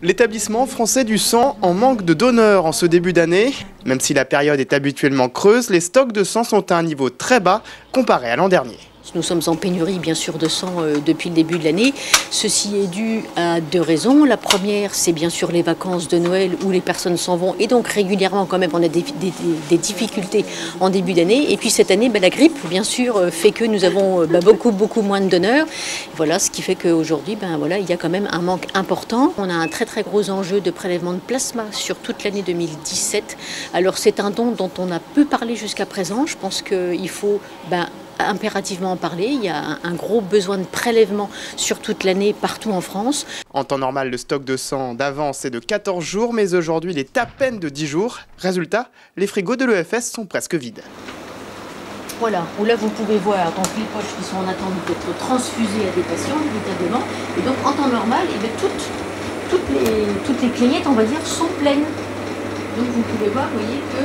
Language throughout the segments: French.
L'établissement français du sang en manque de donneurs en ce début d'année. Même si la période est habituellement creuse, les stocks de sang sont à un niveau très bas comparé à l'an dernier. Nous sommes en pénurie bien sûr de sang depuis le début de l'année. Ceci est dû à deux raisons. La première, c'est bien sûr les vacances de Noël où les personnes s'en vont et donc régulièrement quand même on a des difficultés en début d'année. Et puis cette année, la grippe bien sûr fait que nous avons beaucoup moins de donneurs. Voilà ce qui fait qu'aujourd'hui il y a quand même un manque important. On a un très gros enjeu de prélèvement de plasma sur toute l'année 2017. Alors c'est un don dont on a peu parlé jusqu'à présent. Je pense qu'il faut impérativement en parler. Il y a un gros besoin de prélèvement sur toute l'année partout en France. En temps normal, le stock de sang d'avance est de 14 jours, mais aujourd'hui il est à peine de 10 jours. Résultat, les frigos de l'EFS sont presque vides. Voilà, où là vous pouvez voir donc les poches qui sont en attente d'être transfusées à des patients véritablement. Et donc en temps normal, toutes les clignettes, on va dire, sont pleines. Donc vous pouvez voir, vous voyez que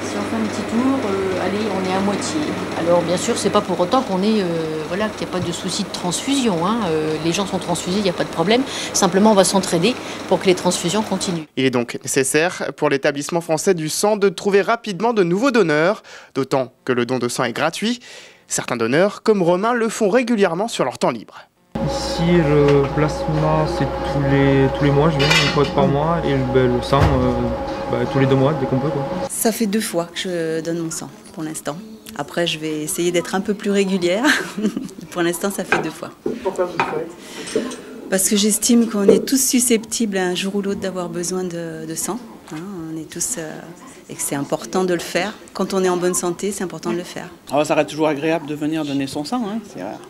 si on fait un petit tour, allez, on est à moitié. Alors bien sûr, c'est pas pour autant qu'on est, qu'il n'y a pas de souci de transfusion. Les gens sont transfusés, il n'y a pas de problème. Simplement, on va s'entraider pour que les transfusions continuent. Il est donc nécessaire pour l'établissement français du sang de trouver rapidement de nouveaux donneurs, d'autant que le don de sang est gratuit. Certains donneurs, comme Romain, le font régulièrement sur leur temps libre. Ici, le plasma, c'est tous les mois, je viens une fois par mois, et le sang, tous les 2 mois, dès qu'on peut, quoi. Ça fait 2 fois que je donne mon sang, pour l'instant. Après, je vais essayer d'être un peu plus régulière. Pour l'instant, ça fait 2 fois. Pourquoi vous le faites ? Parce que j'estime qu'on est tous susceptibles un jour ou l'autre d'avoir besoin de sang. On est tous... et que c'est important de le faire. Quand on est en bonne santé, c'est important de le faire. Alors, ça reste toujours agréable de venir donner son sang.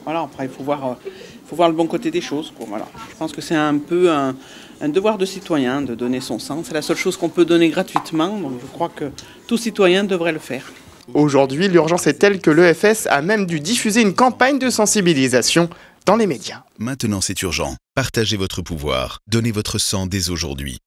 Voilà, après, il faut voir le bon côté des choses. Voilà. Je pense que c'est un peu un devoir de citoyen de donner son sang. C'est la seule chose qu'on peut donner gratuitement. Donc je crois que tout citoyen devrait le faire. Aujourd'hui, l'urgence est telle que l'EFS a même dû diffuser une campagne de sensibilisation dans les médias. Maintenant, c'est urgent. Partagez votre pouvoir. Donnez votre sang dès aujourd'hui.